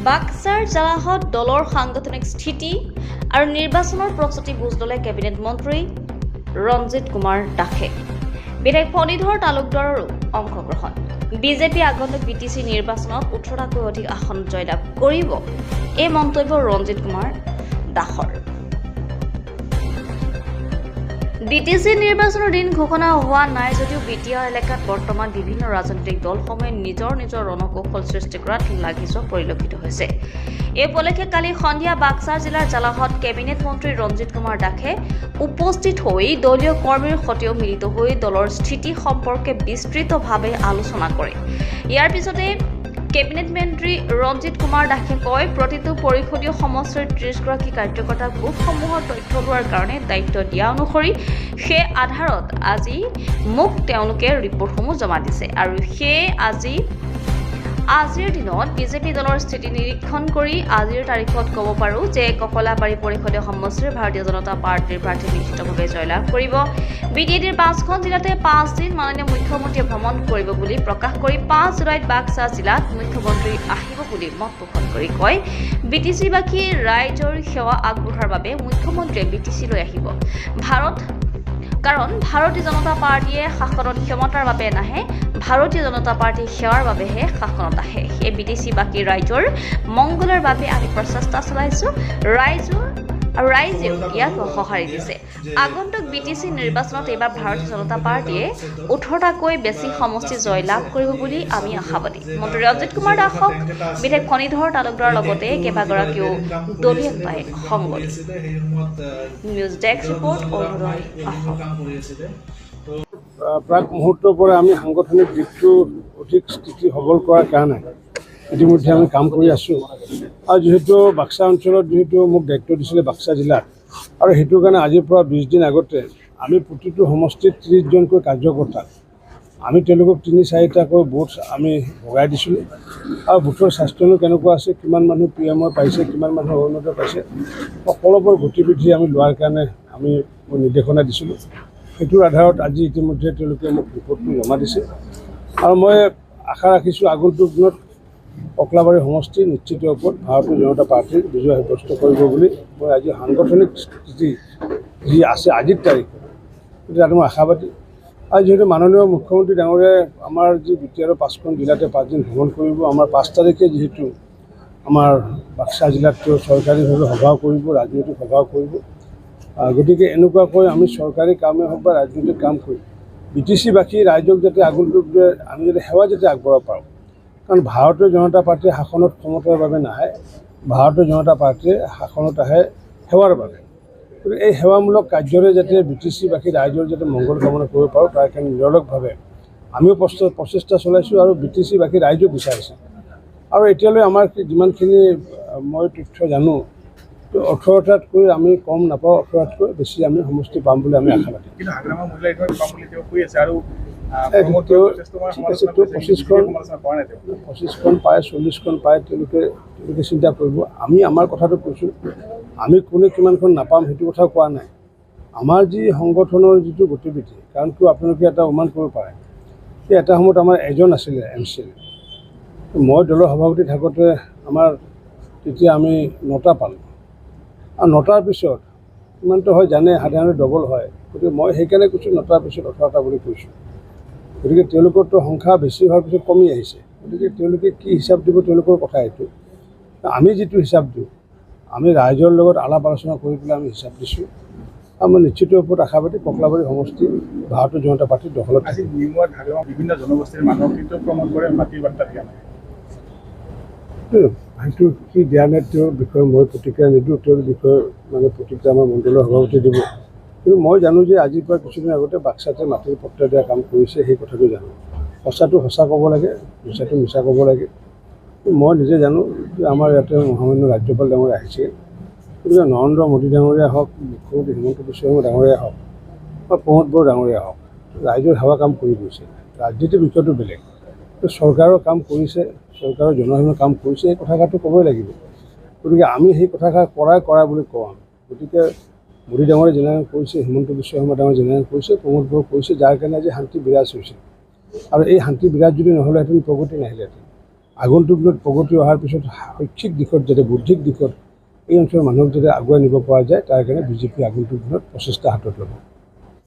বাক্সাৰ জালাহত দলৰ সাংগঠনিক স্থিতি আৰু নিৰ্বাচনৰ প্ৰস্তুতি বুজ ল'লে কেবিনেট মন্ত্ৰী ৰঞ্জিত কুমাৰ দাসে। বিধায়ক ফণীধৰ তালুকদাৰৰো অংশগ্ৰহণ। বিজেপি আগন্তুক বিটিচি নিৰ্বাচনত 18টাকৈ অধিক আসন জয়লাভ কৰিব, এই মন্তব্য ৰঞ্জিত কুমাৰ দাসৰ। বিটিচি নিৰ্বাচনৰ দিন ঘোষণা হোৱা নাই যদিও বিটিআৰ এলেকাত বৰ্তমান বিভিন্ন ৰাজনৈতিক দলসমূহে নিজৰ নিজৰ ৰণকৌশল সৃষ্টি কৰাত লাগি যোৱা পৰিলক্ষিত হৈছে। এই উপলক্ষে কালি সন্ধিয়া বাক্সাৰ জিলাৰ জালাহত কেবিনেট মন্ত্ৰী ৰঞ্জিত কুমাৰ দাসে উপস্থিত হৈ দলীয় কৰ্মীৰ সৈতেও মিলিত হৈ দলৰ স্থিতি সম্পৰ্কে বিস্তৃতভাৱে আলোচনা কৰে। ইয়াৰ পিছতে কেবিনেট মন্ত্ৰী ৰঞ্জিত কুমাৰ দাসে কয়, প্ৰতিটো পৰিষদীয় সমষ্টিৰ 30গৰাকী কাৰ্যকৰ্তাক বুথসমূহৰ তথ্য লোৱাৰ কাৰণে দায়িত্ব দিয়া অনুসৰি সেই আধাৰত আজি মোক তেওঁলোকে ৰিপৰ্টসমূহ জমা দিছে আৰু সেয়ে আজিৰ দিনত বিজেপি দলৰ স্থিতি নিৰীক্ষণ কৰি আজিৰ তাৰিখত ক'ব পাৰোঁ যে ককলাবাৰী পৰিষদীয় সমষ্টিৰ ভাৰতীয় জনতা পাৰ্টীৰ প্ৰাৰ্থী নিশ্চিতভাৱে জয়লাভ কৰিব। বিটিএডিৰ 5খন জিলাতে 5 দিন মাননীয় মুখ্যমন্ত্ৰীয়ে ভ্ৰমণ কৰিব বুলি প্ৰকাশ কৰি 5 জুলাইত বাক্সা জিলাত মুখ্যমন্ত্ৰী আহিব বুলি মত পোষণ কৰি কয়, বিটিচিবাসী ৰাইজৰ সেৱা আগবঢ়োৱাৰ বাবে মুখ্যমন্ত্ৰীয়ে বিটিচিলৈ আহিব। কাৰণ ভাৰতীয় জনতা পাৰ্টীয়ে শাসনত ক্ষমতাৰ বাবে নাহে, ভাৰতীয় জনতা পাৰ্টীৰ সেৱাৰ বাবেহে শাসনত আহে। সেই বিটিচিবাসী ৰাইজৰ মংগলৰ বাবে আমি প্ৰচেষ্টা চলাইছোঁ, ৰাইজেও ইয়াক সঁহাৰি দিছে। আগন্তুক বিটিচি নিৰ্বাচনত এইবাৰ ভাৰতীয় জনতা পাৰ্টীয়ে 18টাকৈ বেছি সমষ্টি জয়লাভ কৰিব বুলি আমি আশাবাদী। মন্ত্ৰী ৰঞ্জিত কুমাৰ দাসক বিধায়ক ফণীধৰ তালুকদাৰৰ লগতে কেইবাগৰাকীও দলীয় নেতাই সংগ দিছে। News desk report Arunodoi Assam. প্ৰাক মুহূৰ্তৰ পৰা আমি সাংগঠনিক দিশটো অধিক স্থিতি সবল কৰাৰ কাৰণে ইতিমধ্যে আমি কাম কৰি আছোঁ। আৰু যিহেতু বাক্সা অঞ্চলত যিহেতু মোক দায়িত্ব দিছিলে বাক্সা জিলাত, আৰু সেইটোৰ কাৰণে আজিৰ পৰা 20 দিন আগতে আমি প্ৰতিটো সমষ্টিত 30জনকৈ কাৰ্যকৰ্তাক আমি তেওঁলোকক 3-4টাকৈ বুথ আমি ভগাই দিছিলোঁ। আৰু বুথৰ স্বাস্থ্যনো কেনেকুৱা আছে, কিমান মানুহ PMI পাইছে, কিমান মানুহ অৰুণোদয় পাইছে, সকলোবোৰ গতিবিধি আমি লোৱাৰ কাৰণে আমি নিৰ্দেশনা দিছিলোঁ। সেইটোৰ আধাৰত আজি ইতিমধ্যে তেওঁলোকে মোক ৰিপৰ্টটো জমা দিছে আৰু মই আশা ৰাখিছোঁ আগন্তুক দিনত ককলাবাৰী সমষ্টি নিশ্চিত ওপৰত ভাৰতীয় জনতা পাৰ্টীৰ বিজয় সাব্যস্ত কৰিব বুলি মই আজি সাংগঠনিক স্থিতি যি আছে আজিৰ তাৰিখত তাত মই আশাবাদী। আৰু যিহেতু মাননীয় মুখ্যমন্ত্ৰী ডাঙৰীয়াই আমাৰ যি বিটিআৰৰ 5খন জিলাতে 5 দিন ভ্ৰমণ কৰিব, আমাৰ 5 তাৰিখে যিহেতু আমাৰ বাক্সা জিলাত চৰকাৰীভাৱে সভাও কৰিব, ৰাজনৈতিক সভাও কৰিব। গতিকে এনেকুৱাকৈ আমি চৰকাৰী কামেই হওক বা ৰাজনৈতিক কাম কৰি বিটিচিবাসী ৰাইজক যাতে আগন্তুক আমি যাতে সেৱা যাতে আগবঢ়াব পাৰোঁ। কাৰণ ভাৰতীয় জনতা পাৰ্টীয়ে শাসনত ক্ষমতাৰ বাবে নাহে, ভাৰতীয় জনতা পাৰ্টীয়ে শাসনত আহে সেৱাৰ বাবে। গতিকে এই সেৱামূলক কাৰ্যৰে যাতে বিটিচিবাসী ৰাইজৰ যাতে মংগল কামনা কৰিব পাৰোঁ, তাৰ কাৰণে নিৰলসভাৱে আমিও প্ৰচেষ্টা চলাইছোঁ আৰু বিটিচিবাসী ৰাইজেও বিচাৰিছে। আৰু এতিয়ালৈ আমাৰ যিমানখিনি মই তথ্য জানো, 18টাতকৈ আমি কম নাপাওঁ, 18টাতকৈ বেছি আমি সমষ্টি পাম বুলি আমি আশাবাদী। 25খন পায়, 40খন পায়, তেওঁলোকে চিন্তা কৰিব। আমি আমাৰ কথাটো কৈছোঁ, আমি কোনে কিমানখন নাপাম সেইটো কথা কোৱা নাই। আমাৰ যি সংগঠনৰ যিটো গতিবিধি, কাৰণ কিয় আপোনালোকে এটা অনুমান কৰিব পাৰে যে এটা সময়ত আমাৰ এজন আছিলে MCL, মই দলৰ সভাপতি থাকোঁতে আমাৰ তেতিয়া আমি 9টা পালোঁ। আৰু 9টাৰ পিছত ইমানটো হয় জানে সাধাৰণতে ডবল হয়, গতিকে মই সেইকাৰণে কৈছোঁ 9টাৰ পিছত 18টা বুলি কৈছোঁ। গতিকে তেওঁলোকৰতো সংখ্যা বেছি হোৱাৰ পিছত কমি আহিছে। গতিকে তেওঁলোকে কি হিচাপ দিব তেওঁলোকৰ কথা এইটো। আমি যিটো হিচাপ দিওঁ, আমি ৰাইজৰ লগত আলাপ আলোচনা কৰি পেলাই আমি হিচাপ দিছোঁ। আমাৰ নিশ্চিত ওপৰত আশাবাদী ককলাবাৰী সমষ্টি ভাৰতীয় জনতা পাৰ্টীৰ দখলত। আজি নিমুৱাত বিভিন্ন জনগোষ্ঠীৰ মানুহক কিন্তু প্ৰমোদ কৰে, মাটিৰ বাৰ্তা দিয়া নাই। সেইটো কি দিয়া নাই তেওঁৰ বিষয়ে মই প্ৰতিক্ৰিয়া নিদিওঁ, তেওঁৰ বিষয়ে প্ৰতিক্ৰিয়া আমাৰ মণ্ডলৰ সভাপতি দিব। কিন্তু মই জানো যে আজিৰ পৰা কিছুদিন আগতে বাক্সাতে মাটিৰ পট্টা দিয়া কাম কৰিছে, সেই কথাটো জানো। সঁচাটো সঁচা ক'ব লাগে, মিছাটো মিছা ক'ব লাগে। মই নিজে জানো যে আমাৰ ইয়াতে মহামান্য ৰাজ্যপাল ডাঙৰীয়া আহিছে, গতিকে নৰেন্দ্ৰ মোদী ডাঙৰীয়া হওক, মুখ্যমন্ত্ৰী হিমন্ত বিশ্ব শৰ্মা ডাঙৰীয়া হওক বা প্ৰমোদ বড়ো ডাঙৰীয়া হওক, ৰাইজৰ সেৱা কাম কৰি গৈছে। ৰাজনীতিৰ বিষয়টো বেলেগ, চৰকাৰৰ কাম কৰিছে, চৰকাৰৰ জনসাধাৰণৰ কাম কৰিছে, এই কথাষাৰটো ক'বই লাগিব। গতিকে আমি সেই কথাষাৰ কৰা বুলি কওঁ। গতিকে মোদী ডাঙৰীয়া যেনেকৈ কৰিছে, হিমন্ত বিশ্ব শৰ্মা ডাঙৰীয়া যেনেকৈ কৰিছে, প্ৰমোদ বড়ো কৰিছে, যাৰ কাৰণে আজি শান্তি বিৰাজ হৈছে। আৰু এই শান্তি বিৰাজ যদি নহ'লেহেঁতেন প্ৰগতি নাহিলেহেঁতেন। আগন্তুক দিনত প্ৰগতি অহাৰ পিছত শৈক্ষিক দিশত যাতে বৌদ্ধিক দিশত এই অঞ্চলৰ মানুহক যাতে আগুৱাই নিব পৰা যায় তাৰ কাৰণে বিজেপি আগন্তুক দিনত প্ৰচেষ্টা হাতত ল'ব।